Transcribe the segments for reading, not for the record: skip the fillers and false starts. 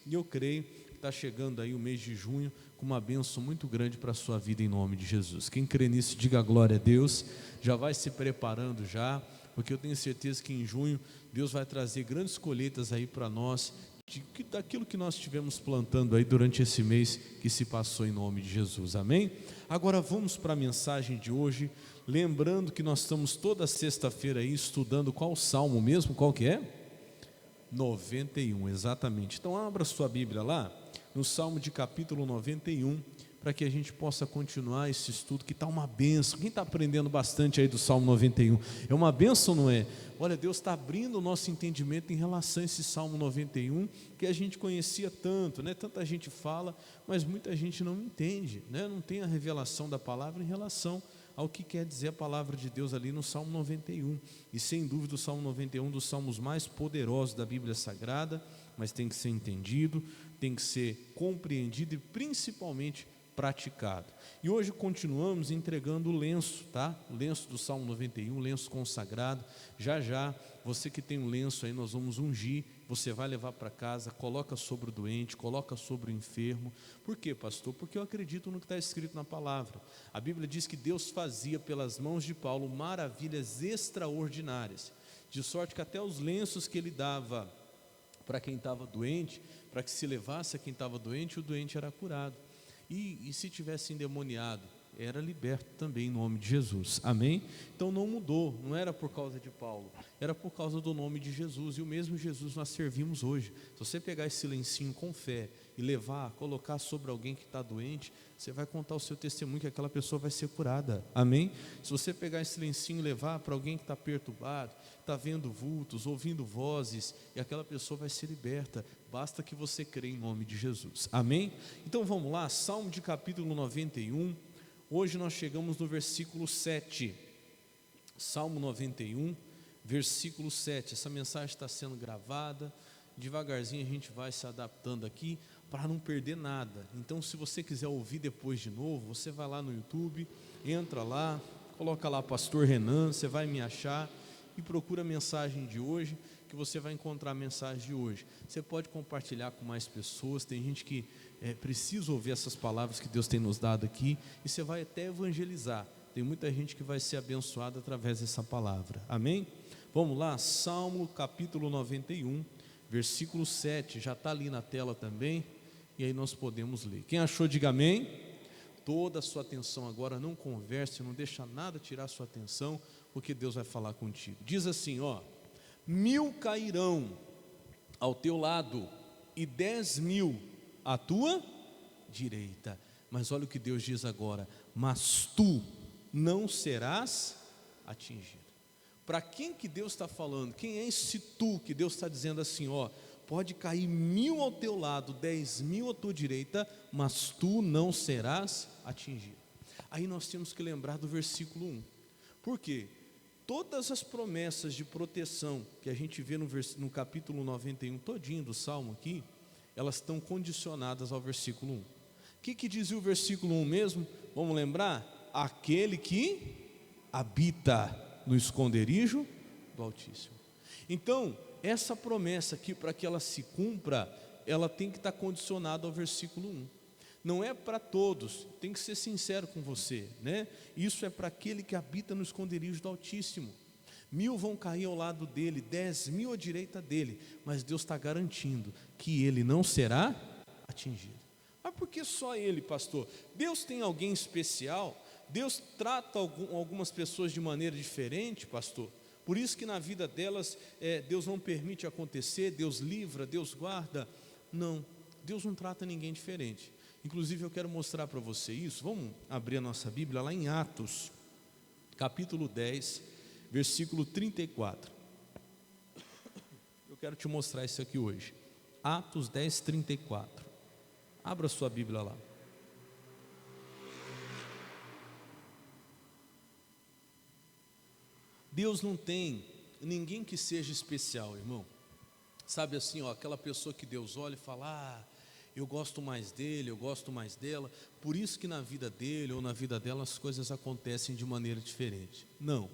E eu creio que está chegando aí o mês de junho com uma bênção muito grande para a sua vida em nome de Jesus. Quem crê nisso, diga glória a Deus. Já vai se preparando já, porque eu tenho certeza que em junho Deus vai trazer grandes colheitas aí para nós, daquilo que nós estivemos plantando aí durante esse mês que se passou em nome de Jesus, amém? Agora vamos para a mensagem de hoje, lembrando que nós estamos toda sexta-feira aí estudando qual salmo mesmo, qual que é? 91, exatamente. Então abra sua Bíblia lá, no salmo de capítulo 91, para que a gente possa continuar esse estudo, que está uma bênção. Quem está aprendendo bastante aí do Salmo 91? É uma bênção, não é? Olha, Deus está abrindo o nosso entendimento em relação a esse Salmo 91, que a gente conhecia tanto, né? Tanta gente fala, mas muita gente não entende, né? Não tem a revelação da palavra em relação ao que quer dizer a palavra de Deus ali no Salmo 91. E sem dúvida o Salmo 91 é um dos salmos mais poderosos da Bíblia Sagrada, mas tem que ser entendido, tem que ser compreendido e principalmente praticado. E hoje continuamos entregando o lenço, tá? O lenço do Salmo 91, lenço consagrado. Já já, você que tem um lenço aí, nós vamos ungir, você vai levar para casa, coloca sobre o doente, coloca sobre o enfermo. Por quê, pastor? Porque eu acredito no que está escrito na palavra. A Bíblia diz que Deus fazia pelas mãos de Paulo maravilhas extraordinárias, de sorte que até os lenços que ele dava para quem estava doente, para que se levasse a quem estava doente, o doente era curado. E se tivesse endemoniado, era liberto também em nome de Jesus, amém? Então não mudou, não era por causa de Paulo, era por causa do nome de Jesus, e o mesmo Jesus nós servimos hoje. Se você pegar esse lencinho com fé e levar, colocar sobre alguém que está doente, você vai contar o seu testemunho que aquela pessoa vai ser curada, amém? Se você pegar esse lencinho e levar para alguém que está perturbado, está vendo vultos, ouvindo vozes, e aquela pessoa vai ser liberta, basta que você crê em nome de Jesus, amém? Então vamos lá, Salmo de capítulo 91, hoje nós chegamos no versículo 7, Salmo 91, versículo 7, essa mensagem está sendo gravada, devagarzinho a gente vai se adaptando aqui, para não perder nada. Então se você quiser ouvir depois de novo, você vai lá no YouTube, entra lá, coloca lá Pastor Renan, você vai me achar, e procura a mensagem de hoje, que você vai encontrar a mensagem de hoje. Você pode compartilhar com mais pessoas, tem gente que precisa ouvir essas palavras que Deus tem nos dado aqui, e você vai até evangelizar, tem muita gente que vai ser abençoada através dessa palavra, amém? Vamos lá, Salmo capítulo 91, versículo 7, já está ali na tela também, e aí nós podemos ler. Quem achou, diga amém. Toda a sua atenção agora, não converse, não deixa nada tirar a sua atenção, porque Deus vai falar contigo. Diz assim, ó: 1000 cairão ao teu lado e 10.000 à tua direita, mas olha o que Deus diz agora: mas tu não serás atingido. Para quem que Deus está falando? Quem é esse tu que Deus está dizendo assim, ó, pode cair 1000 ao teu lado, 10.000 à tua direita, mas tu não serás atingido. Aí nós temos que lembrar do versículo 1, por quê? Todas as promessas de proteção que a gente vê no capítulo 91 todinho do Salmo aqui, elas estão condicionadas ao versículo 1. O que dizia o versículo 1 mesmo? Vamos lembrar? Aquele que habita no esconderijo do Altíssimo. Então, essa promessa aqui, para que ela se cumpra, ela tem que estar condicionada ao versículo 1. Não é para todos, tem que ser sincero com você, né? Isso é para aquele que habita no esconderijo do Altíssimo. 1000 vão cair ao lado dele, 10.000 à direita dele, mas Deus está garantindo que ele não será atingido. Mas por que só ele, pastor? Deus tem alguém especial? Deus trata algumas pessoas de maneira diferente, pastor? Por isso que na vida delas, Deus não permite acontecer, Deus livra, Deus guarda? Não, Deus não trata ninguém diferente. Inclusive eu quero mostrar para você isso. Vamos abrir a nossa Bíblia lá em Atos, capítulo 10, versículo 34. Eu quero te mostrar isso aqui hoje. Atos 10, 34. Abra sua Bíblia lá. Deus não tem ninguém que seja especial, irmão. Sabe assim, ó, aquela pessoa que Deus olha e fala, eu gosto mais dele, eu gosto mais dela, por isso que na vida dele ou na vida dela as coisas acontecem de maneira diferente. Não,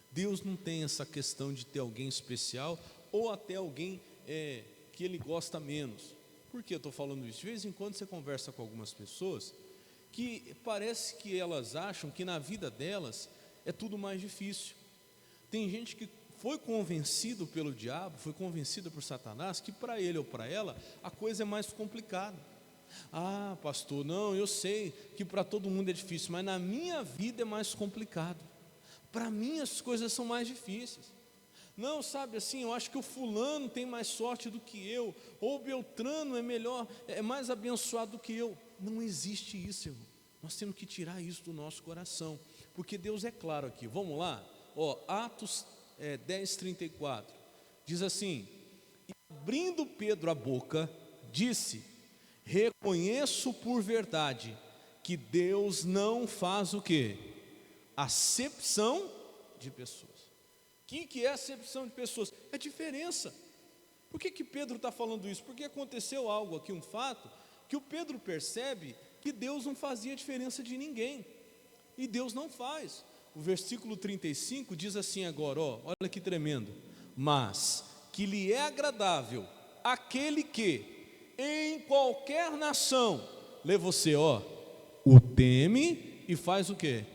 Deus não tem essa questão de ter alguém especial ou até alguém que ele gosta menos. Por que eu estou falando isso? De vez em quando você conversa com algumas pessoas que parece que elas acham que na vida delas é tudo mais difícil. Tem gente que foi convencido pelo diabo, foi convencida por Satanás, que para ele ou para ela a coisa é mais complicada. Ah, pastor, não, eu sei que para todo mundo é difícil, mas na minha vida é mais complicado. Para mim as coisas são mais difíceis. Não, sabe assim, eu acho que o fulano tem mais sorte do que eu, ou o Beltrano é melhor, é mais abençoado do que eu. Não existe isso, irmão. Nós temos que tirar isso do nosso coração, porque Deus é claro aqui. Vamos lá, Atos 10:34, diz assim: e abrindo Pedro a boca, disse: reconheço por verdade que Deus não faz o quê? Acepção de pessoas. O que é acepção de pessoas? É diferença. Por que Pedro está falando isso? Porque aconteceu algo aqui, um fato, que o Pedro percebe que Deus não fazia diferença de ninguém, e Deus não faz. O versículo 35 diz assim agora, olha que tremendo: mas que lhe é agradável aquele que em qualquer nação, lê você, o teme e faz o quê?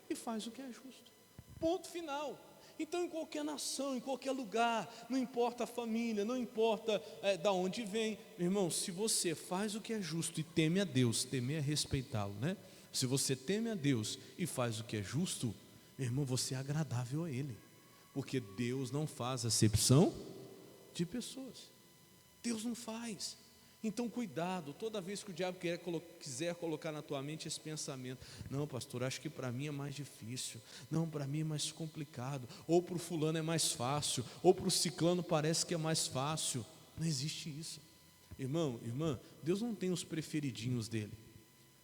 E faz o que é justo. Ponto final. Então, em qualquer nação, em qualquer lugar, não importa a família, não importa da onde vem, meu irmão, se você faz o que é justo e teme a Deus, temer é respeitá-lo, né? Se você teme a Deus e faz o que é justo, meu irmão, você é agradável a Ele, porque Deus não faz acepção de pessoas. Deus não faz. Então cuidado, toda vez que o diabo quiser colocar na tua mente esse pensamento: não, pastor, acho que para mim é mais difícil, não, para mim é mais complicado, ou para o fulano é mais fácil, ou para o ciclano parece que é mais fácil. Não existe isso. Irmão, irmã, Deus não tem os preferidinhos dele.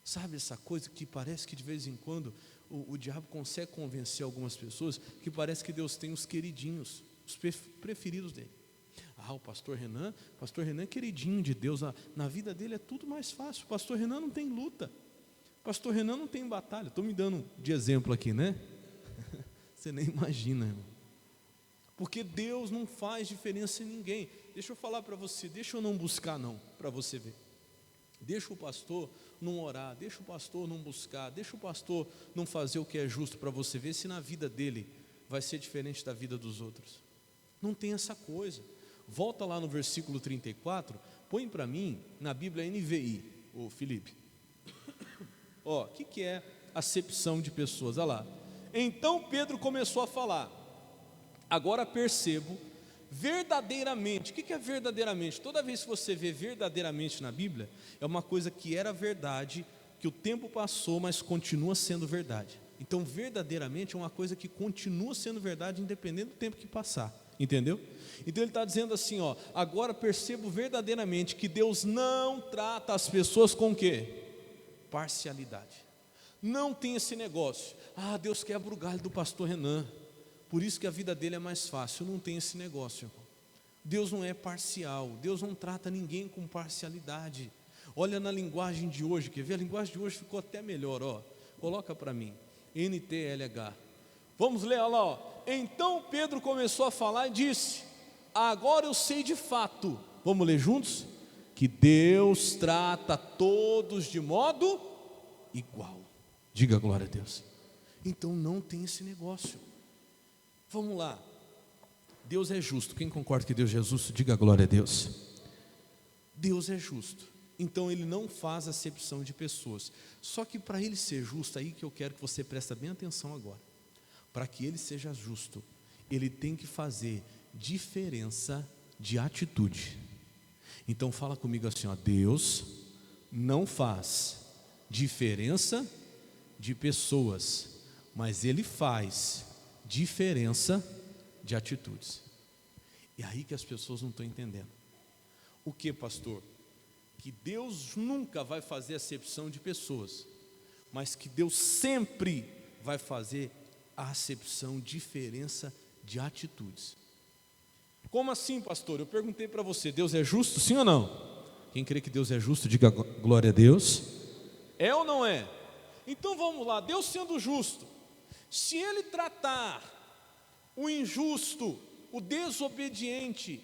Sabe essa coisa que parece que de vez em quando o diabo consegue convencer algumas pessoas que parece que Deus tem os queridinhos, os preferidos dele. Ah, o pastor Renan é queridinho de Deus, na vida dele é tudo mais fácil. O pastor Renan não tem luta, o pastor Renan não tem batalha. Estou me dando de exemplo aqui, né? Você nem imagina, irmão. Porque Deus não faz diferença em ninguém. Deixa eu falar para você, deixa eu não buscar não, para você ver. Deixa o pastor não orar, deixa o pastor não buscar, deixa o pastor não fazer o que é justo, para você ver se na vida dele vai ser diferente da vida dos outros. Não tem essa coisa. Volta lá no versículo 34, põe para mim na Bíblia NVI, ô Felipe. O que é acepção de pessoas? Olha lá. Então Pedro começou a falar: agora percebo verdadeiramente. O que é verdadeiramente? Toda vez que você vê verdadeiramente na Bíblia, é uma coisa que era verdade, que o tempo passou, mas continua sendo verdade. Então verdadeiramente é uma coisa que continua sendo verdade, independente do tempo que passar. Entendeu? Então ele está dizendo assim, agora percebo verdadeiramente que Deus não trata as pessoas com o quê? Parcialidade. Não tem esse negócio: Deus quebra o galho do pastor Renan, por isso que a vida dele é mais fácil. Não tem esse negócio, irmão. Deus não é parcial, Deus não trata ninguém com parcialidade. Olha na linguagem de hoje, quer ver? A linguagem de hoje ficou até melhor, coloca para mim, NTLH. Vamos ler, olha lá, Então Pedro começou a falar e disse: agora eu sei de fato, vamos ler juntos? Que Deus trata todos de modo igual. Diga glória a Deus. Então não tem esse negócio. Vamos lá. Deus é justo. Quem concorda que Deus é justo, diga glória a Deus. Deus é justo. Então Ele não faz acepção de pessoas. Só que para Ele ser justo, aí que eu quero que você preste bem atenção agora. Para que Ele seja justo, Ele tem que fazer diferença de atitude. Então fala comigo assim, Deus não faz diferença de pessoas, mas Ele faz diferença de atitudes. E aí que as pessoas não estão entendendo. O que, pastor? Que Deus nunca vai fazer acepção de pessoas, mas que Deus sempre vai fazer a acepção, diferença de atitudes. Como assim, pastor? Eu perguntei para você, Deus é justo, sim ou não? Quem crê que Deus é justo, diga glória a Deus. É ou não é? Então vamos lá, Deus sendo justo, se Ele tratar o injusto, o desobediente,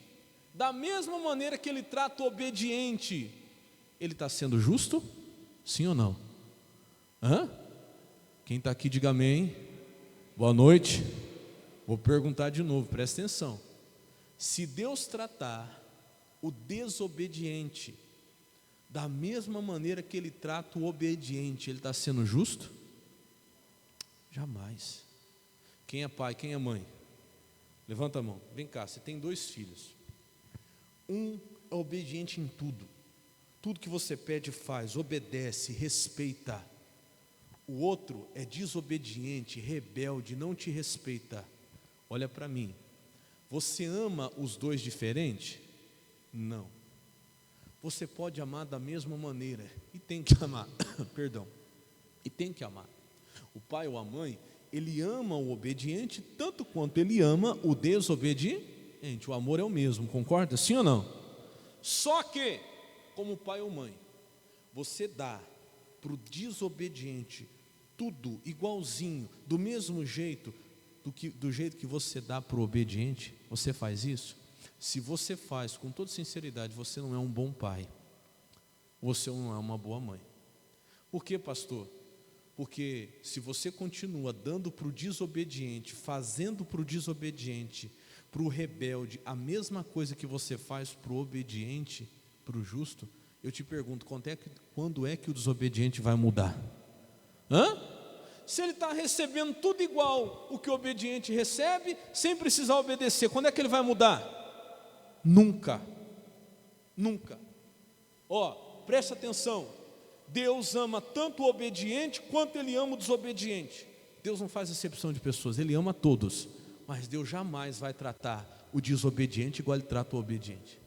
Da mesma maneira que ele trata o obediente, ele está sendo justo? Sim ou não? Hã? Quem está aqui, diga amém. Boa noite. Vou perguntar de novo, presta atenção. Se Deus tratar o desobediente da mesma maneira que ele trata o obediente, ele está sendo justo? Jamais. Quem é pai, quem é mãe? Levanta a mão, vem cá, você tem 2 filhos. Um é obediente em tudo. Tudo que você pede faz, obedece, respeita. O outro é desobediente, rebelde, não te respeita. Olha para mim, você ama os 2 diferente? Não. Você pode amar da mesma maneira, e tem que amar, perdão, e tem que amar. O pai ou a mãe, ele ama o obediente tanto quanto ele ama o desobediente. O amor é o mesmo, concorda? Sim ou não? Só que, como pai ou mãe, você dá para o desobediente tudo igualzinho, do mesmo jeito, do jeito que você dá para o obediente. Você faz isso? Se você faz com toda sinceridade, você não é um bom pai, você não é uma boa mãe. Por quê, pastor? Porque se você continua dando para o desobediente, fazendo para o desobediente, para o rebelde, a mesma coisa que você faz para o obediente, para o justo, eu te pergunto, quando é que o desobediente vai mudar? Hã? Se ele está recebendo tudo igual o que o obediente recebe, sem precisar obedecer, quando é que ele vai mudar? Nunca. Nunca. Ó, presta atenção. Deus ama tanto o obediente quanto Ele ama o desobediente. Deus não faz acepção de pessoas, Ele ama todos. Mas Deus jamais vai tratar o desobediente igual Ele trata o obediente.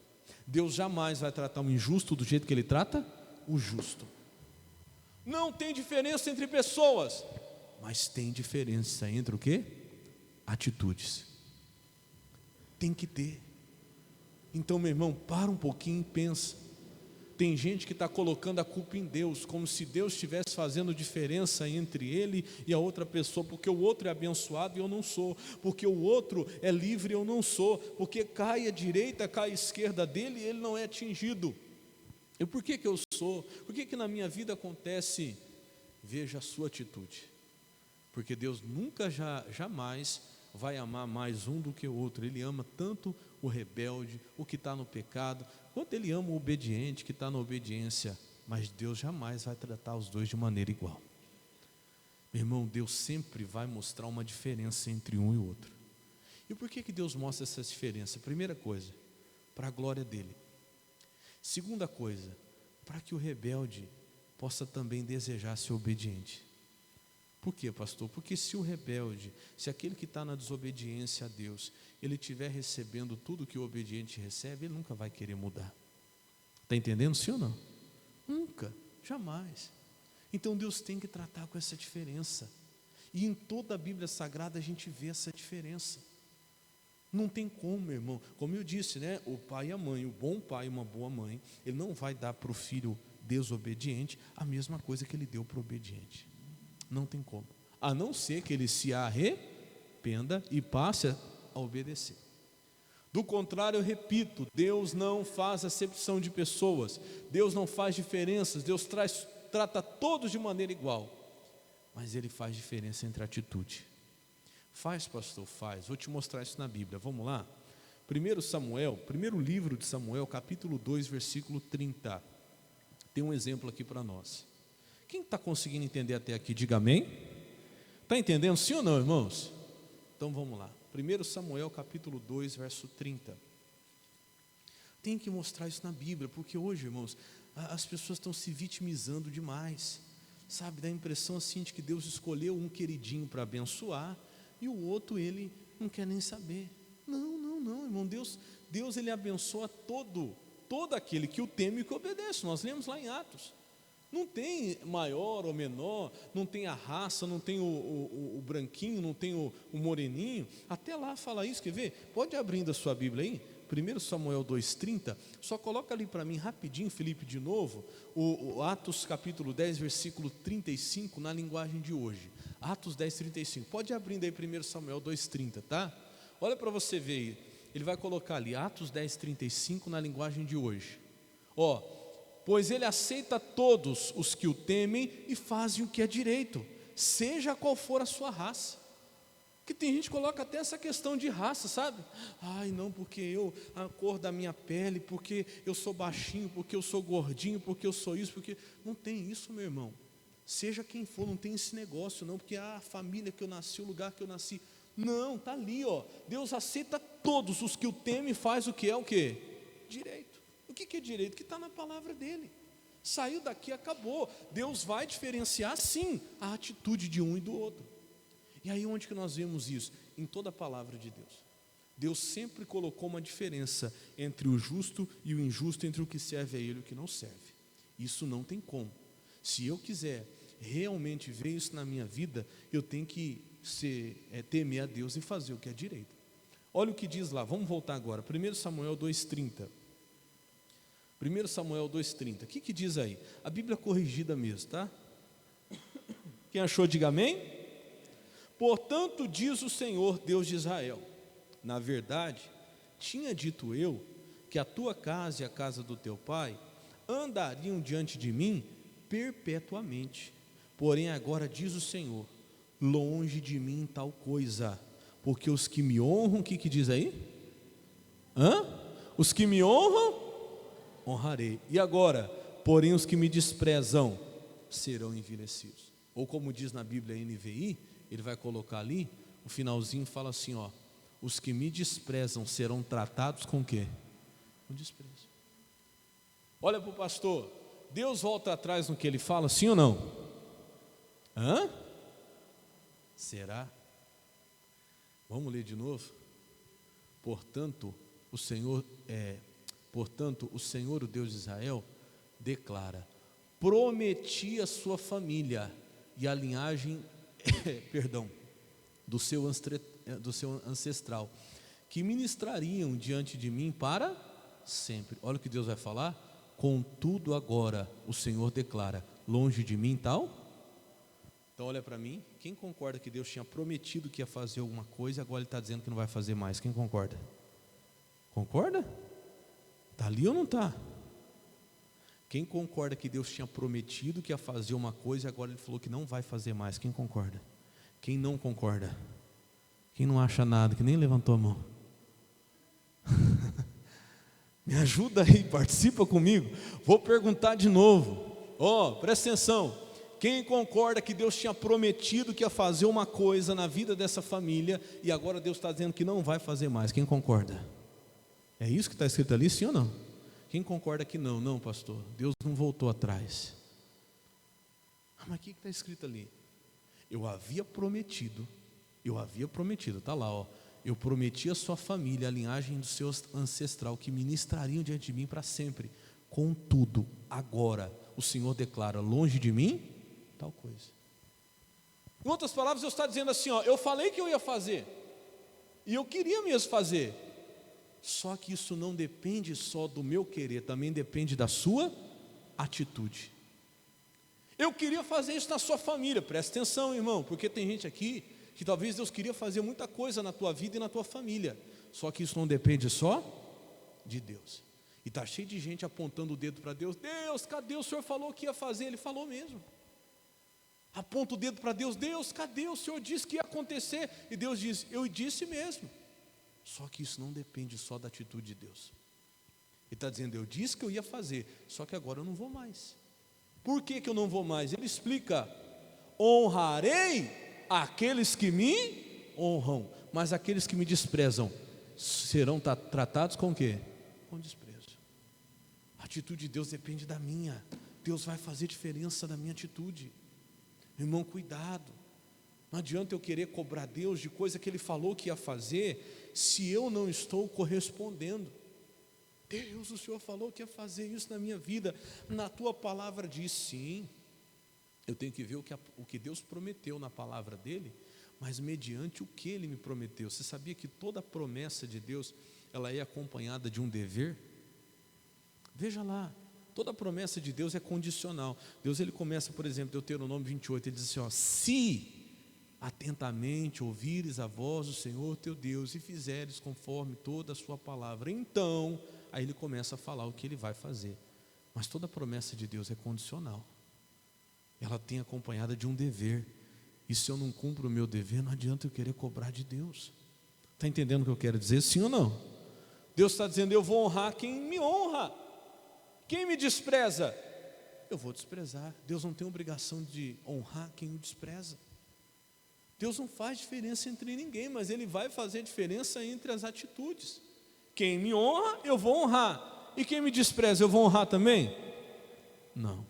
Deus jamais vai tratar o injusto do jeito que Ele trata o justo. Não tem diferença entre pessoas, mas tem diferença entre o quê? Atitudes. Tem que ter. Então, meu irmão, para um pouquinho e pensa. Tem gente que está colocando a culpa em Deus, como se Deus estivesse fazendo diferença entre ele e a outra pessoa, porque o outro é abençoado e eu não sou, porque o outro é livre e eu não sou, porque cai à direita, cai à esquerda dele e ele não é atingido. E por que eu sou? Por que na minha vida acontece? Veja a sua atitude, porque Deus nunca, jamais vai amar mais um do que o outro. Ele ama tanto o rebelde, o que está no pecado, quanto Ele ama o obediente que está na obediência. Mas Deus jamais vai tratar os 2 de maneira igual. Meu irmão, Deus sempre vai mostrar uma diferença entre um e o outro. E por que Deus mostra essa diferença? Primeira coisa, para a glória dEle. Segunda coisa, para que o rebelde possa também desejar ser obediente. Por quê, pastor? Porque se o rebelde, se aquele que está na desobediência a Deus, ele estiver recebendo tudo que o obediente recebe, ele nunca vai querer mudar. Está entendendo, sim ou não? Nunca, jamais. Então Deus tem que tratar com essa diferença. E em toda a Bíblia Sagrada a gente vê essa diferença. Não tem como, meu irmão. Como eu disse, né? O pai e a mãe, o bom pai e uma boa mãe, ele não vai dar para o filho desobediente a mesma coisa que ele deu para o obediente. Não tem como, a não ser que ele se arrependa e passe a obedecer. Do contrário, eu repito, Deus não faz acepção de pessoas, Deus não faz diferenças, Deus trata todos de maneira igual, mas Ele faz diferença entre atitude. Faz, pastor, faz. Vou te mostrar isso na Bíblia, vamos lá? 1 Samuel, primeiro livro de Samuel, capítulo 2, versículo 30. Tem um exemplo aqui para nós. Quem está conseguindo entender até aqui, diga amém. Está entendendo sim ou não, irmãos? Então vamos lá, 1 Samuel capítulo 2, verso 30. Tem que mostrar isso na Bíblia, porque hoje, irmãos, as pessoas estão se vitimizando demais, sabe, dá a impressão assim de que Deus escolheu um queridinho para abençoar, e o outro ele não quer nem saber. Não, irmão, Deus ele abençoa todo aquele que o teme e que obedece. Nós lemos lá em Atos. Não tem maior ou menor, não tem a raça, não tem o branquinho, não tem o moreninho. Até lá fala isso, quer ver? Pode abrindo a sua Bíblia aí, 1 Samuel 2,30. Só coloca ali para mim rapidinho, Felipe, de novo, o Atos capítulo 10, versículo 35, na linguagem de hoje. Atos 10, 35. Pode abrindo aí 1 Samuel 2,30, tá? Olha para você ver aí. Ele vai colocar ali, Atos 10:35 na linguagem de hoje. Ó, pois ele aceita todos os que o temem e fazem o que é direito, seja qual for a sua raça. Porque tem gente que coloca até essa questão de raça, sabe? Ai, não, porque a cor da minha pele, porque eu sou baixinho, porque eu sou gordinho, porque eu sou isso, porque... Não tem isso, meu irmão. Seja quem for, não tem esse negócio não, porque a família que eu nasci, o lugar que eu nasci. Não, está ali, ó. Deus aceita todos os que o temem e faz o que é o quê? Direito. O que é direito? O que está na palavra dele. Saiu daqui, acabou. Deus vai diferenciar, sim, a atitude de um e do outro. E aí onde que nós vemos isso? Em toda a palavra de Deus. Deus sempre colocou uma diferença entre o justo e o injusto, entre o que serve a ele e o que não serve. Isso não tem como. Se eu quiser realmente ver isso na minha vida, eu tenho que temer a Deus e fazer o que é direito. Olha o que diz lá, vamos voltar agora, 1 Samuel 2:30. 1 Samuel 2:30, o que diz aí? A Bíblia corrigida mesmo, tá? Quem achou, diga amém. Portanto, diz o Senhor, Deus de Israel, na verdade, tinha dito eu, que a tua casa e a casa do teu pai andariam diante de mim perpetuamente. Porém agora diz o Senhor, longe de mim tal coisa, porque os que me honram, o que diz aí? Os que me honram, honrarei. E agora, porém os que me desprezam serão envelhecidos. Ou como diz na Bíblia NVI, ele vai colocar ali, o finalzinho fala assim, ó, os que me desprezam serão tratados com o quê? Com desprezo. Olha para o pastor, Deus volta atrás no que ele fala, sim ou não? Será? Vamos ler de novo? Portanto, o Senhor, o Deus de Israel, declara, prometi a sua família e a linhagem, do seu ancestral, que ministrariam diante de mim para sempre. Olha o que Deus vai falar, contudo agora, o Senhor declara, longe de mim tal. Então olha para mim, quem concorda que Deus tinha prometido que ia fazer alguma coisa, agora Ele está dizendo que não vai fazer mais, quem concorda? Concorda? Está ali ou não está? Quem concorda que Deus tinha prometido que ia fazer uma coisa, e agora Ele falou que não vai fazer mais, quem concorda? Quem não concorda? Quem não acha nada, que nem levantou a mão? Me ajuda aí, participa comigo. Vou perguntar de novo. Presta atenção. Quem concorda que Deus tinha prometido que ia fazer uma coisa na vida dessa família e agora Deus está dizendo que não vai fazer mais? Quem concorda? É isso que está escrito ali, sim ou não? Quem concorda que não? Não, pastor, Deus não voltou atrás. Mas o que está escrito ali? Eu havia prometido, está lá, ó. Eu prometi a sua família, a linhagem do seu ancestral, que ministrariam diante de mim para sempre. Contudo, agora, o Senhor declara, longe de mim, tal coisa. Em outras palavras, Deus está dizendo assim, ó, eu falei que eu ia fazer, e eu queria mesmo fazer, só que isso não depende só do meu querer, também depende da sua atitude. Eu queria fazer isso na sua família, presta atenção, irmão, porque tem gente aqui que talvez Deus queria fazer muita coisa na tua vida e na tua família, só que isso não depende só de Deus. E está cheio de gente apontando o dedo para Deus. Deus, cadê o Senhor falou que ia fazer? Ele falou mesmo. Aponta o dedo para Deus. Deus, cadê o Senhor disse que ia acontecer? E Deus diz, eu disse mesmo. Só que isso não depende só da atitude de Deus. Ele está dizendo, eu disse que eu ia fazer, só que agora eu não vou mais. Por que eu não vou mais? Ele explica, honrarei aqueles que me honram, mas aqueles que me desprezam serão tratados com o quê? Com desprezo. A atitude de Deus depende da minha. Deus vai fazer diferença na minha atitude. Irmão, cuidado. Não adianta eu querer cobrar Deus de coisa que Ele falou que ia fazer, se eu não estou correspondendo. Deus, o Senhor falou que ia fazer isso na minha vida, na tua palavra diz sim. Eu tenho que ver o que Deus prometeu na palavra dEle, mas mediante o que Ele me prometeu. Você sabia que toda promessa de Deus, ela é acompanhada de um dever? Veja lá, toda promessa de Deus é condicional. Deus, Ele começa, por exemplo, Deuteronômio 28, Ele diz assim, ó, se atentamente ouvires a voz do Senhor teu Deus e fizeres conforme toda a sua palavra, então, aí ele começa a falar o que ele vai fazer. Mas toda promessa de Deus é condicional, ela tem acompanhada de um dever, e se eu não cumpro o meu dever, não adianta eu querer cobrar de Deus. Está entendendo o que eu quero dizer, sim ou não? Deus está dizendo, eu vou honrar quem me honra, quem me despreza, eu vou desprezar. Deus não tem obrigação de honrar quem o despreza. Deus não faz diferença entre ninguém, mas Ele vai fazer diferença entre as atitudes. Quem me honra, eu vou honrar, e quem me despreza, eu vou honrar também? Não.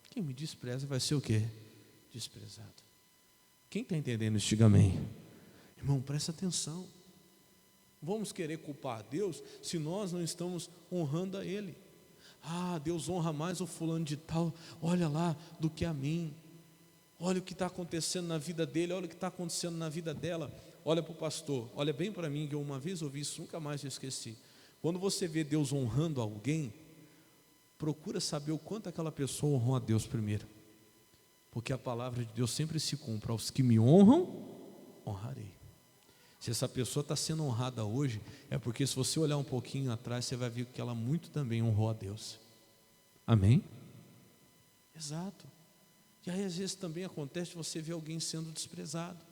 Quem me despreza vai ser o quê? Desprezado. Quem está entendendo isso, diga amém. Irmão, presta atenção. Vamos querer culpar a Deus se nós não estamos honrando a Ele. Ah, Deus honra mais o fulano de tal, olha lá, do que a mim. Olha o que está acontecendo na vida dele, olha o que está acontecendo na vida dela. Olha para o pastor, olha bem para mim, que eu uma vez ouvi isso, nunca mais eu esqueci. Quando você vê Deus honrando alguém, procura saber o quanto aquela pessoa honrou a Deus primeiro. Porque a palavra de Deus sempre se cumpre: aos que me honram, honrarei. Se essa pessoa está sendo honrada hoje, é porque se você olhar um pouquinho atrás, você vai ver que ela muito também honrou a Deus. Amém? Exato. E aí às vezes também acontece de você ver alguém sendo desprezado.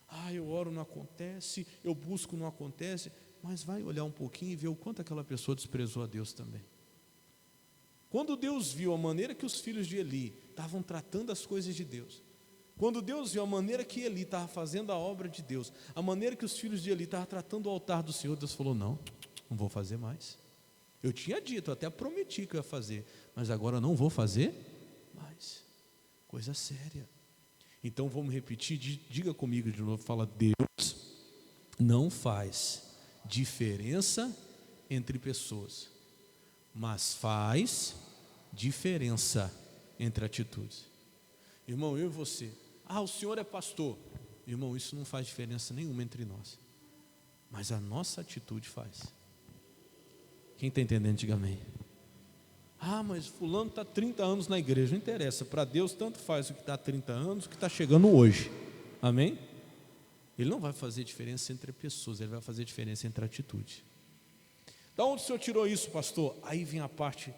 Ah, eu oro, não acontece, eu busco, não acontece. Mas vai olhar um pouquinho e ver o quanto aquela pessoa desprezou a Deus também. Quando Deus viu a maneira que os filhos de Eli estavam tratando as coisas de Deus, quando Deus viu a maneira que Eli estava fazendo a obra de Deus, a maneira que os filhos de Eli estavam tratando o altar do Senhor, Deus falou: não vou fazer mais. Eu tinha dito, eu até prometi que eu ia fazer, mas agora eu não vou fazer mais. Coisa séria. Então vamos repetir, diga comigo de novo, fala: Deus não faz diferença entre pessoas, mas faz diferença entre atitudes. Irmão, eu e você, o senhor é pastor. Irmão, isso não faz diferença nenhuma entre nós, mas a nossa atitude faz. Quem está entendendo, diga amém. Mas fulano está 30 anos na igreja. Não interessa, para Deus tanto faz o que está há 30 anos, o que está chegando hoje. Amém? Ele não vai fazer diferença entre pessoas, ele vai fazer diferença entre atitudes. Da onde o senhor tirou isso, pastor? Aí vem a parte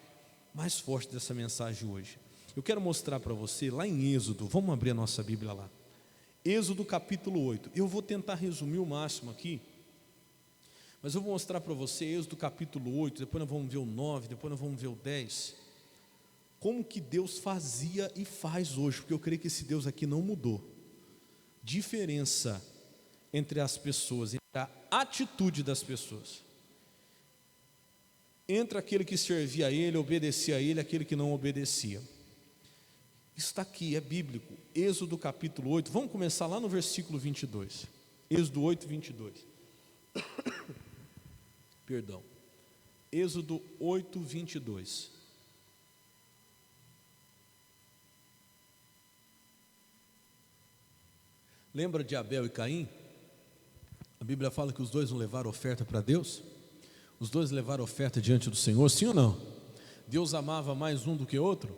mais forte dessa mensagem hoje. Eu quero mostrar para você lá em Êxodo. Vamos abrir a nossa Bíblia lá. Êxodo capítulo 8. Eu vou tentar resumir o máximo aqui, mas eu vou mostrar para você Êxodo capítulo 8, depois nós vamos ver o 9, depois nós vamos ver o 10. Como que Deus fazia e faz hoje, porque eu creio que esse Deus aqui não mudou. Diferença entre as pessoas, entre a atitude das pessoas. Entre aquele que servia a Ele, obedecia a Ele, aquele que não obedecia. Isso está aqui, é bíblico. Êxodo capítulo 8, vamos começar lá no versículo 22. Êxodo 8, 22. Perdão. Êxodo 8, 22. Lembra de Abel e Caim? A Bíblia fala que os dois não levaram oferta para Deus? Os dois levaram oferta diante do Senhor, sim ou não? Deus amava mais um do que outro?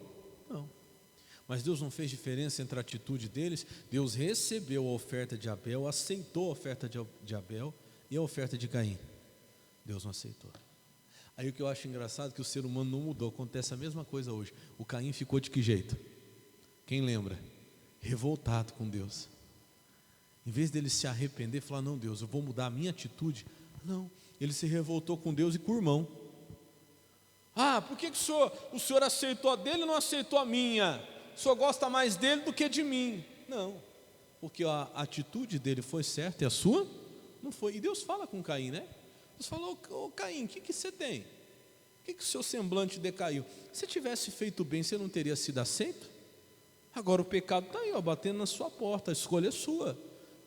Não. Mas Deus não fez diferença entre a atitude deles. Deus recebeu a oferta de Abel, aceitou a oferta de Abel e a oferta de Caim. Deus não aceitou. Aí o que eu acho engraçado é que o ser humano não mudou. Acontece a mesma coisa hoje. O Caim ficou de que jeito? Quem lembra? Revoltado com Deus. Em vez dele se arrepender e falar: não, Deus, eu vou mudar a minha atitude. Não, ele se revoltou com Deus e com o irmão. Por que o senhor aceitou a dele e não aceitou a minha? O senhor gosta mais dele do que de mim? Não, porque a atitude dele foi certa e a sua não foi. E Deus fala com Caim, né? Deus falou: ô Caim, o que você tem? Por que o seu semblante decaiu? Se tivesse feito bem, você não teria sido aceito? Agora o pecado está aí, batendo na sua porta, a escolha é sua.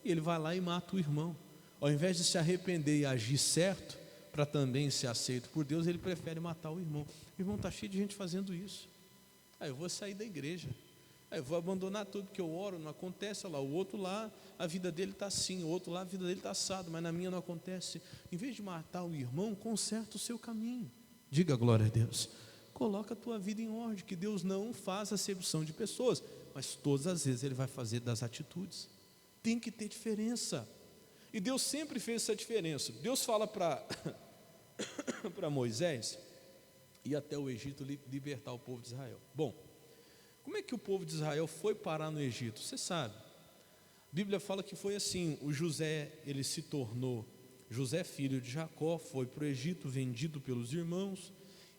E ele vai lá e mata o irmão. Ao invés de se arrepender e agir certo, para também ser aceito por Deus, ele prefere matar o irmão. O irmão está cheio de gente fazendo isso. Eu vou sair da igreja, eu vou abandonar tudo que eu oro, não acontece. Olha lá, o outro lá, a vida dele está assim, o outro lá, a vida dele está assado, mas na minha não acontece. Em vez de matar o irmão, conserta o seu caminho. Diga glória a Deus. Coloca a tua vida em ordem, que Deus não faz acepção de pessoas, mas todas as vezes Ele vai fazer das atitudes. Tem que ter diferença. E Deus sempre fez essa diferença. Deus fala para Moisés ir até o Egito libertar o povo de Israel. Bom, como é que o povo de Israel foi parar no Egito? Você sabe. A Bíblia fala que foi assim: o José, ele se tornou, José filho de Jacó, foi para o Egito, vendido pelos irmãos.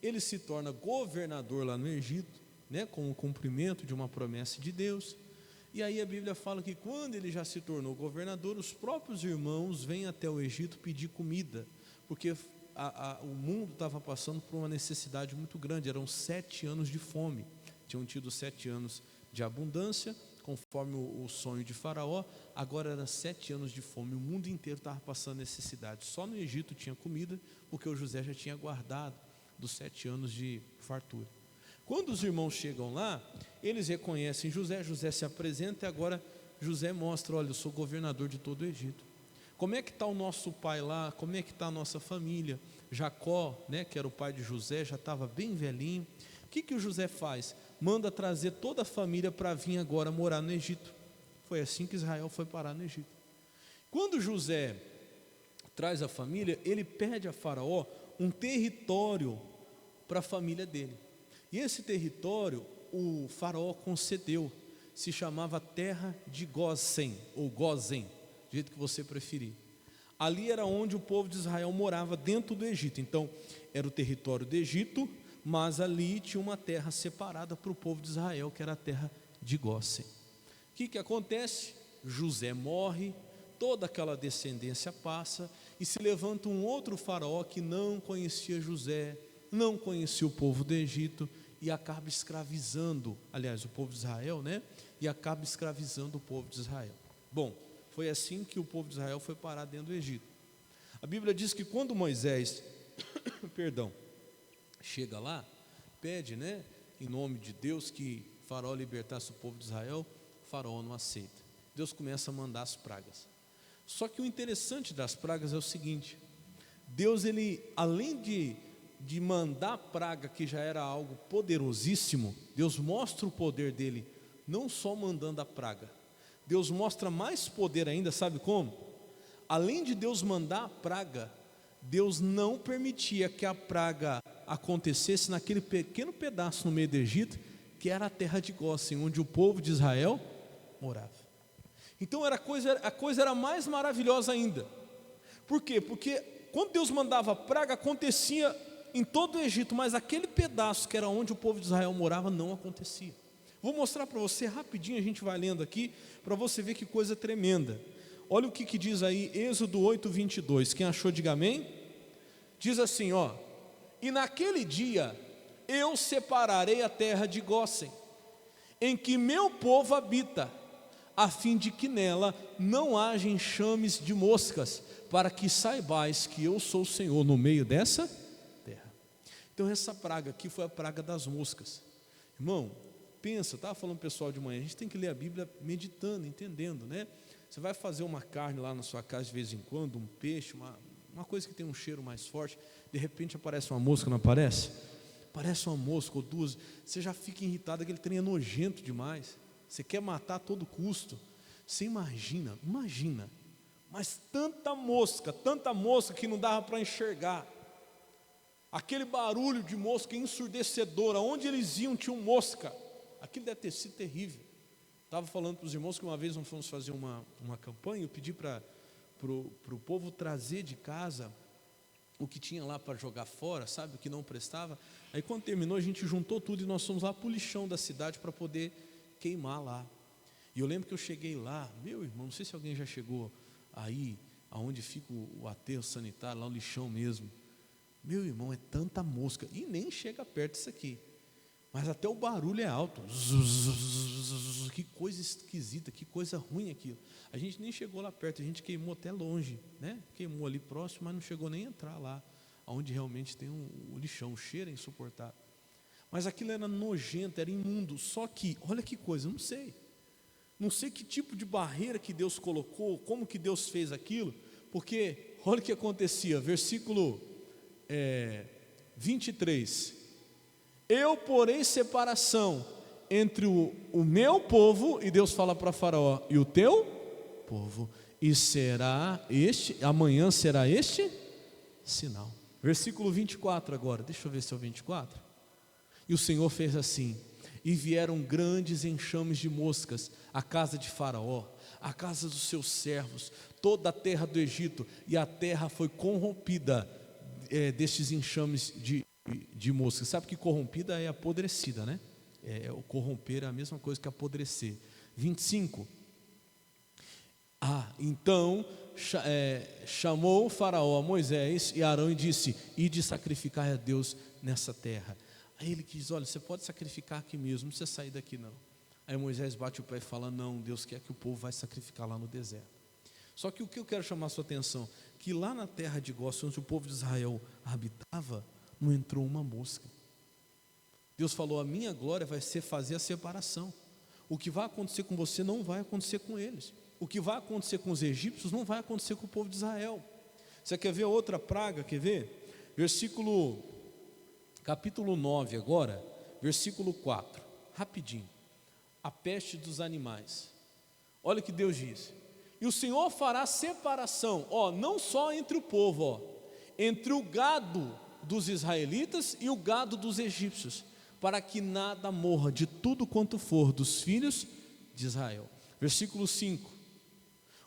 Ele se torna governador lá no Egito, né, com o cumprimento de uma promessa de Deus. E aí a Bíblia fala que quando ele já se tornou governador, os próprios irmãos vêm até o Egito pedir comida, porque o mundo estava passando por uma necessidade muito grande. Eram 7 anos de fome. Tinham tido 7 anos de abundância, conforme o sonho de Faraó. Agora eram 7 anos de fome. O mundo inteiro estava passando necessidade. Só no Egito tinha comida, porque o José já tinha guardado dos 7 anos de fartura. Quando os irmãos chegam lá, eles reconhecem José. José se apresenta e agora José mostra: olha, eu sou governador de todo o Egito. Como é que está o nosso pai lá? Como é que está a nossa família? Jacó, né, que era o pai de José, já estava bem velhinho. O que o José faz? Manda trazer toda a família para vir agora morar no Egito. Foi assim que Israel foi parar no Egito. Quando José traz a família, ele pede a Faraó um território para a família dele. E esse território o Faraó concedeu, se chamava Terra de Gósen, ou Gósen, do jeito que você preferir. Ali era onde o povo de Israel morava, dentro do Egito. Então era o território do Egito, mas ali tinha uma terra separada para o povo de Israel, que era a terra de Gósen. O que acontece? José morre, toda aquela descendência passa, e se levanta um outro faraó que não conhecia José, não conhecia o povo do Egito, e acaba escravizando, aliás, o povo de Israel, né? E acaba escravizando o povo de Israel. Bom, foi assim que o povo de Israel foi parar dentro do Egito. A Bíblia diz que quando Moisés, chega lá, pede, né, em nome de Deus, que Faraó libertasse o povo de Israel, Faraó não aceita. Deus começa a mandar as pragas. Só que o interessante das pragas é o seguinte: Deus, ele, além de mandar praga, que já era algo poderosíssimo, Deus mostra o poder dele, não só mandando a praga. Deus mostra mais poder ainda, sabe como? Além de Deus mandar a praga, Deus não permitia que a praga acontecesse naquele pequeno pedaço no meio do Egito, que era a terra de Gósen, onde o povo de Israel morava. Então a coisa era mais maravilhosa ainda. Por quê? Porque quando Deus mandava a praga, acontecia em todo o Egito, mas aquele pedaço que era onde o povo de Israel morava não acontecia. Vou mostrar para você rapidinho, a gente vai lendo aqui, para você ver que coisa tremenda. Olha o que diz aí, Êxodo 8:22, quem achou diga amém. Diz assim, ó: e naquele dia eu separarei a terra de Gósen, em que meu povo habita, a fim de que nela não haja enxames de moscas, para que saibais que eu sou o Senhor no meio dessa terra. Então essa praga aqui foi a praga das moscas. Irmão, pensa, estava falando pessoal de manhã, a gente tem que ler a Bíblia meditando, entendendo, né? Você vai fazer uma carne lá na sua casa de vez em quando, um peixe, uma coisa que tem um cheiro mais forte, de repente aparece uma mosca, não aparece? Aparece uma mosca ou duas, você já fica irritado, aquele trem é nojento demais, você quer matar a todo custo. Você imagina, mas tanta mosca que não dava para enxergar, aquele barulho de mosca ensurdecedor, aonde eles iam tinha mosca, aquilo deve ter sido terrível. Estava falando para os irmãos que uma vez nós fomos fazer uma campanha, eu pedi para o povo trazer de casa o que tinha lá para jogar fora, sabe, o que não prestava. Aí quando terminou a gente juntou tudo e nós fomos lá para o lixão da cidade para poder queimar lá. E eu lembro que eu cheguei lá, meu irmão, não sei se alguém já chegou aí, aonde fica o aterro sanitário, lá o lixão mesmo. Meu irmão, é tanta mosca, e nem chega perto disso aqui, mas até o barulho é alto. Que coisa esquisita, que coisa ruim aquilo. A gente nem chegou lá perto, a gente queimou até longe, né? Queimou ali próximo, mas não chegou nem a entrar lá, onde realmente tem o lixão, o cheiro é insuportável. Mas aquilo era nojento, era imundo. Só que, olha que coisa, não sei que tipo de barreira que Deus colocou, como que Deus fez aquilo, porque olha o que acontecia, versículo 23: eu porei separação entre o meu povo, e Deus fala para Faraó, e o teu povo, e amanhã será este sinal. Versículo 24 agora, deixa eu ver se é o 24. E o Senhor fez assim, e vieram grandes enxames de moscas à casa de Faraó, à casa dos seus servos, toda a terra do Egito, e a terra foi corrompida destes enxames de moscas. Sabe que corrompida é apodrecida, né? O corromper é a mesma coisa que apodrecer. 25. Então chamou o Faraó a Moisés e Arão e disse: ide sacrificar a Deus nessa terra. Aí ele diz: olha, você pode sacrificar aqui mesmo, não precisa sair daqui não. Aí Moisés bate o pé e fala: não, Deus quer que o povo vai sacrificar lá no deserto. Só que o que eu quero chamar a sua atenção, que lá na terra de Gósen, onde o povo de Israel habitava, não entrou uma mosca. Deus falou: a minha glória vai ser fazer a separação. O que vai acontecer com você não vai acontecer com eles. O que vai acontecer com os egípcios não vai acontecer com o povo de Israel. Você quer ver outra praga? Quer ver? Capítulo 9 agora, versículo 4, rapidinho. A peste dos animais. Olha o que Deus diz: e o Senhor fará separação, não só entre o povo, entre o gado dos israelitas e o gado dos egípcios, para que nada morra de tudo quanto for dos filhos de Israel. Versículo 5.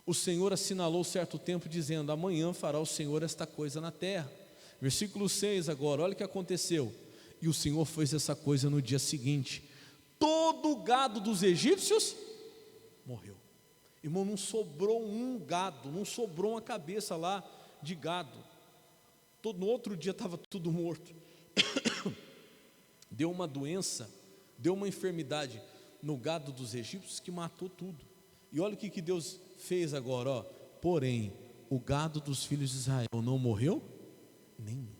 O Senhor assinalou certo tempo, dizendo: amanhã fará o Senhor esta coisa na terra. Versículo 6 agora, olha o que aconteceu. E o Senhor fez essa coisa no dia seguinte. Todo o gado dos egípcios morreu. Irmão, não sobrou um gado, não sobrou uma cabeça lá de gado. No outro dia estava tudo morto. Deu uma doença, deu uma enfermidade no gado dos egípcios que matou tudo. E olha o que Deus fez agora, porém, o gado dos filhos de Israel não morreu nenhum.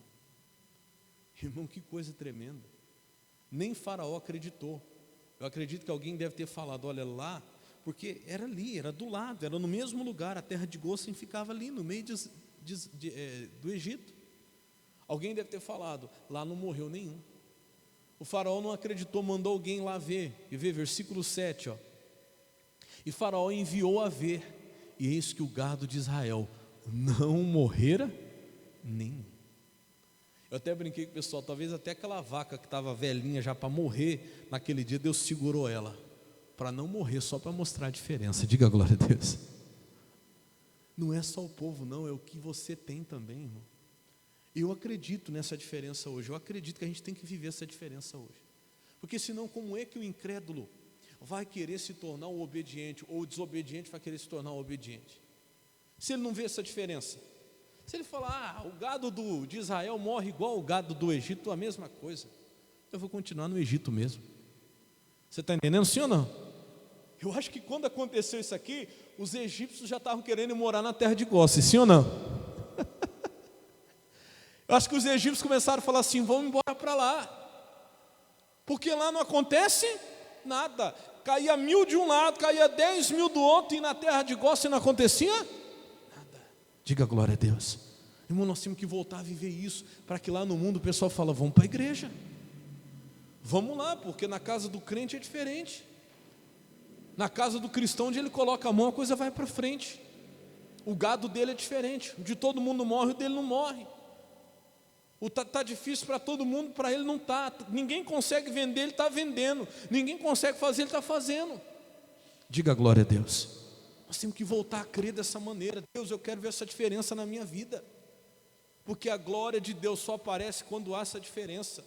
Irmão, que coisa tremenda. Nem Faraó acreditou. Eu acredito que alguém deve ter falado: olha lá, porque era ali, era do lado, era no mesmo lugar, a terra de Gósen ficava ali no meio do Egito. Alguém deve ter falado: lá não morreu nenhum. O Faraó não acreditou, mandou alguém lá ver. E vê versículo 7, E Faraó enviou a ver, e eis que o gado de Israel não morrera nenhum. Eu até brinquei com o pessoal, talvez até aquela vaca que estava velhinha já para morrer, naquele dia Deus segurou ela, para não morrer, só para mostrar a diferença. Diga glória a Deus. Não é só o povo não, é o que você tem também, irmão. Eu acredito nessa diferença hoje, eu acredito que a gente tem que viver essa diferença hoje. Porque senão, como é que o incrédulo vai querer se tornar um obediente, ou o desobediente vai querer se tornar um obediente? Se ele não vê essa diferença, se ele falar: o gado de Israel morre igual o gado do Egito, a mesma coisa, eu vou continuar no Egito mesmo. Você está entendendo, sim ou não? Eu acho que quando aconteceu isso aqui, os egípcios já estavam querendo morar na terra de Gósen, sim ou não? Eu acho que os egípcios começaram a falar assim: vamos embora para lá, porque lá não acontece nada. Caía 1000 de um lado, caía 10.000 do outro, e na terra de Gósen não acontecia nada. Diga glória a Deus. Irmão, nós temos que voltar a viver isso, para que lá no mundo o pessoal fala: vamos para a igreja, vamos lá, porque na casa do crente é diferente. Na casa do cristão, onde ele coloca a mão, a coisa vai para frente. O gado dele é diferente, o de todo mundo morre, o dele não morre. Está difícil para todo mundo, para ele não está. Ninguém consegue vender, ele está vendendo. Ninguém consegue fazer, ele está fazendo. Diga glória a Deus. Nós temos que voltar a crer dessa maneira. Deus, eu quero ver essa diferença na minha vida, porque a glória de Deus só aparece quando há essa diferença.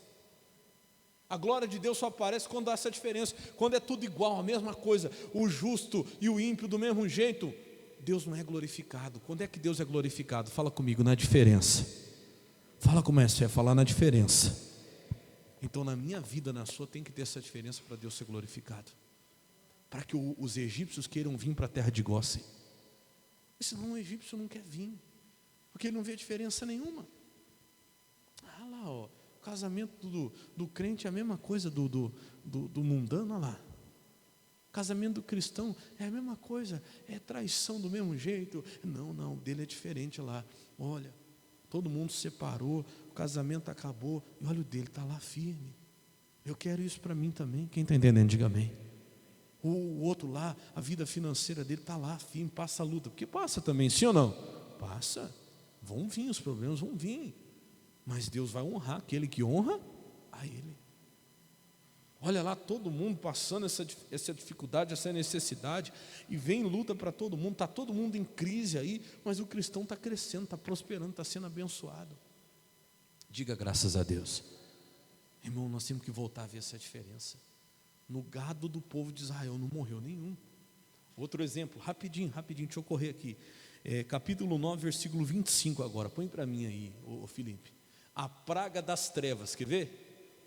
A glória de Deus só aparece quando há essa diferença. Quando é tudo igual, a mesma coisa, o justo e o ímpio do mesmo jeito, Deus não é glorificado. Quando é que Deus é glorificado? Fala comigo, na diferença. Fala como é falar na diferença. Então na minha vida, na sua, tem que ter essa diferença para Deus ser glorificado, para que os egípcios queiram vir para a terra de Gósen. Senão o egípcio não quer vir, porque ele não vê diferença nenhuma. Lá, o casamento do crente é a mesma coisa do mundano, olha lá. O casamento do cristão é a mesma coisa, é traição do mesmo jeito. Não, dele é diferente lá. Olha, todo mundo se separou, o casamento acabou, e olha o dele, está lá firme. Eu quero isso para mim também. Quem está entendendo, diga amém. O outro lá, a vida financeira dele está lá, firme, passa a luta. Porque passa também, sim ou não? Passa. Vão vir os problemas, vão vir. Mas Deus vai honrar aquele que honra a Ele. Olha lá, todo mundo passando essa dificuldade, essa necessidade, e vem luta para todo mundo, está todo mundo em crise aí, mas o cristão está crescendo, está prosperando, está sendo abençoado. Diga graças a Deus. Irmão, nós temos que voltar a ver essa diferença. No gado do povo de Israel não morreu nenhum. Outro exemplo, rapidinho, deixa eu correr aqui. Capítulo 9, versículo 25 agora, põe para mim aí, ô Felipe. A praga das trevas, quer ver?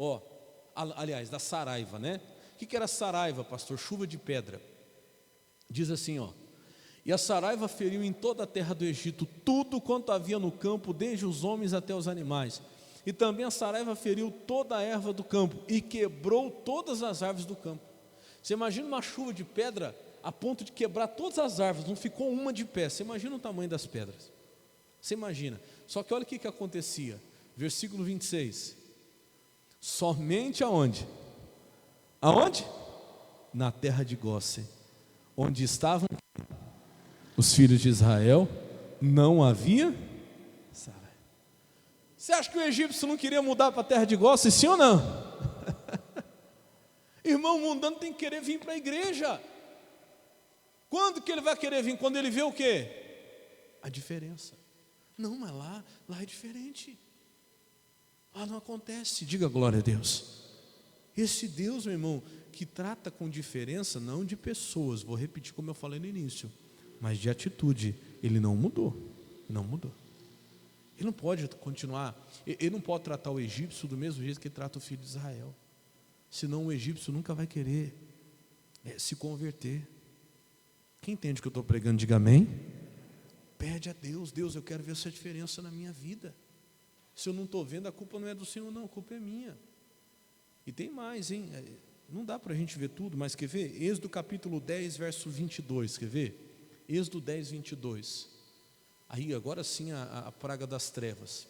Aliás, da saraiva, né? O que era saraiva, pastor? Chuva de pedra. Diz assim, e a saraiva feriu em toda a terra do Egito tudo quanto havia no campo, desde os homens até os animais. E também a saraiva feriu toda a erva do campo e quebrou todas as árvores do campo. Você imagina uma chuva de pedra a ponto de quebrar todas as árvores, não ficou uma de pé. Você imagina o tamanho das pedras. Você imagina. Só que olha o que acontecia. Versículo 26. Somente aonde? Aonde? Na terra de Gósen, onde estavam os filhos de Israel, não havia saraiva. Você acha que o egípcio não queria mudar para a terra de Gósen, sim ou não? Irmão, o mundano tem que querer vir para a igreja. Quando que ele vai querer vir? Quando ele vê o quê? A diferença. Não, mas lá é diferente. Lá não acontece. Diga glória a Deus. Esse Deus, meu irmão, que trata com diferença, não de pessoas, vou repetir como eu falei no início, mas de atitude. Ele não mudou. Não mudou. Ele não pode continuar, ele não pode tratar o egípcio do mesmo jeito que ele trata o filho de Israel. Senão o egípcio nunca vai querer se converter. Quem entende o que eu estou pregando, diga amém. Pede a Deus, Deus, eu quero ver essa diferença na minha vida. Se eu não estou vendo, a culpa não é do Senhor não, a culpa é minha. E tem mais, hein? Não dá para a gente ver tudo, mas quer ver? Êxodo capítulo 10, verso 22, quer ver? Êxodo 10, 22. Aí agora sim a praga das trevas.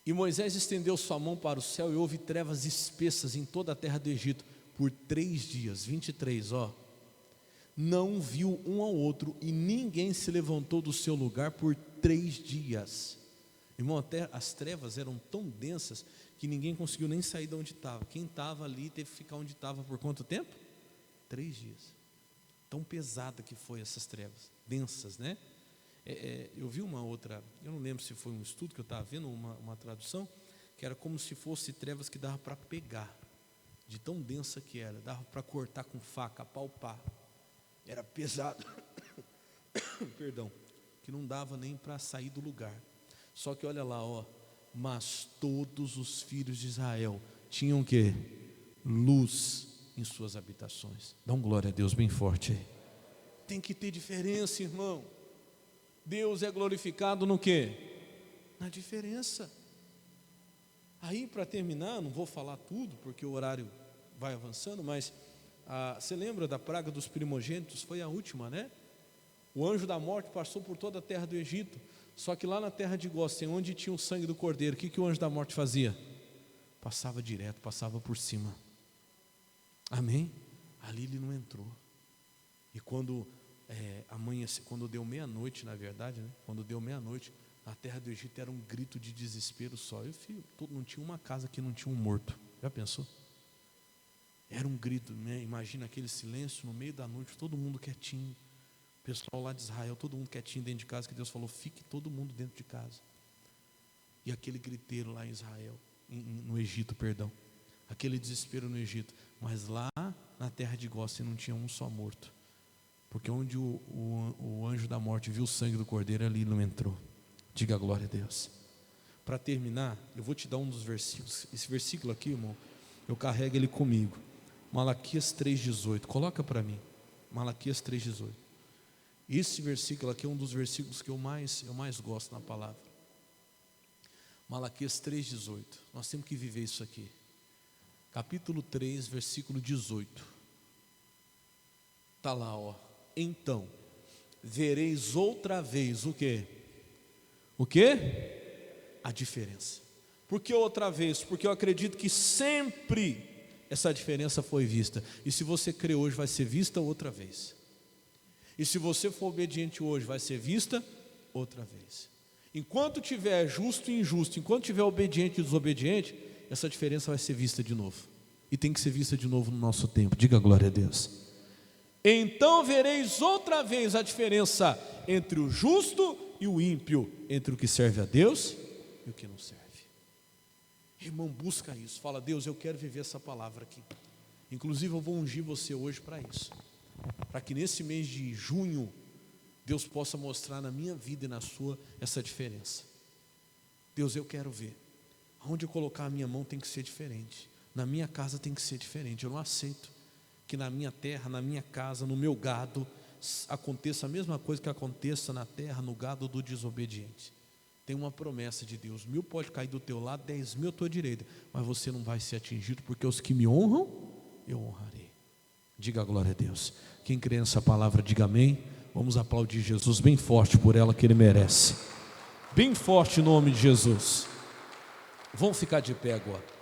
E Moisés estendeu sua mão para o céu e houve trevas espessas em toda a terra do Egito por 3 dias, 23, não viu um ao outro e ninguém se levantou do seu lugar por 3 dias. Irmão, até as trevas eram tão densas que ninguém conseguiu nem sair de onde estava. Quem estava ali teve que ficar onde estava por quanto tempo? 3 dias. Tão pesada que foi essas trevas, densas, né? Eu vi uma outra, eu não lembro se foi um estudo que eu estava vendo, uma tradução, que era como se fosse trevas que dava para pegar, de tão densa que era, dava para cortar com faca, palpar, era pesado, perdão, que não dava nem para sair do lugar. Só que olha lá, mas todos os filhos de Israel tinham o quê? Luz em suas habitações. Dá um glória a Deus bem forte aí. Tem que ter diferença, irmão. Deus é glorificado no quê? Na diferença. Aí, para terminar, não vou falar tudo, porque o horário vai avançando, mas você lembra da praga dos primogênitos? Foi a última, né? O anjo da morte passou por toda a terra do Egito, só que lá na terra de Gósen, onde tinha o sangue do cordeiro, o que o anjo da morte fazia? Passava direto, passava por cima. Amém? Ali ele não entrou. E quando quando deu meia-noite, na verdade, né? Quando deu meia-noite, na terra do Egito era um grito de desespero só. Não tinha uma casa que não tinha um morto. Já pensou? Era um grito, né? Imagina aquele silêncio no meio da noite, todo mundo quietinho. O pessoal lá de Israel, todo mundo quietinho dentro de casa, que Deus falou, fique todo mundo dentro de casa. E aquele griteiro lá em Israel, no Egito, perdão. Aquele desespero no Egito. Mas lá na terra de Gósen não tinha um só morto. Porque onde o anjo da morte viu o sangue do cordeiro, ali não entrou. Diga glória a Deus. Para terminar, eu vou te dar um dos versículos. Esse versículo aqui, irmão, eu carrego ele comigo. Malaquias 3,18. Coloca para mim. Malaquias 3,18. Esse versículo aqui é um dos versículos que eu mais gosto na palavra. Malaquias 3,18. Nós temos que viver isso aqui. Capítulo 3, versículo 18. Está lá, Então, vereis outra vez o quê? O quê? A diferença. Por que outra vez? Porque eu acredito que sempre essa diferença foi vista. E se você crê hoje, vai ser vista outra vez. E se você for obediente hoje, vai ser vista outra vez. Enquanto tiver justo e injusto, enquanto tiver obediente e desobediente, essa diferença vai ser vista de novo. E tem que ser vista de novo no nosso tempo. Diga glória a Deus. Então vereis outra vez a diferença entre o justo e o ímpio, entre o que serve a Deus e o que não serve. Irmão, busca isso. Fala: Deus, eu quero viver essa palavra aqui. Inclusive eu vou ungir você hoje para isso, para que nesse mês de junho Deus possa mostrar na minha vida e na sua essa diferença. Deus, eu quero ver. Onde eu colocar a minha mão tem que ser diferente. Na minha casa tem que ser diferente. Eu não aceito que na minha terra, na minha casa, no meu gado, aconteça a mesma coisa que aconteça na terra, no gado do desobediente. Tem uma promessa de Deus: 1000 pode cair do teu lado, 10.000 à tua direita, mas você não vai ser atingido, porque os que me honram, eu honrarei. Diga glória a Deus. Quem crê nessa palavra, diga amém. Vamos aplaudir Jesus bem forte por ela, que Ele merece. Bem forte em nome de Jesus. Vamos ficar de pé agora.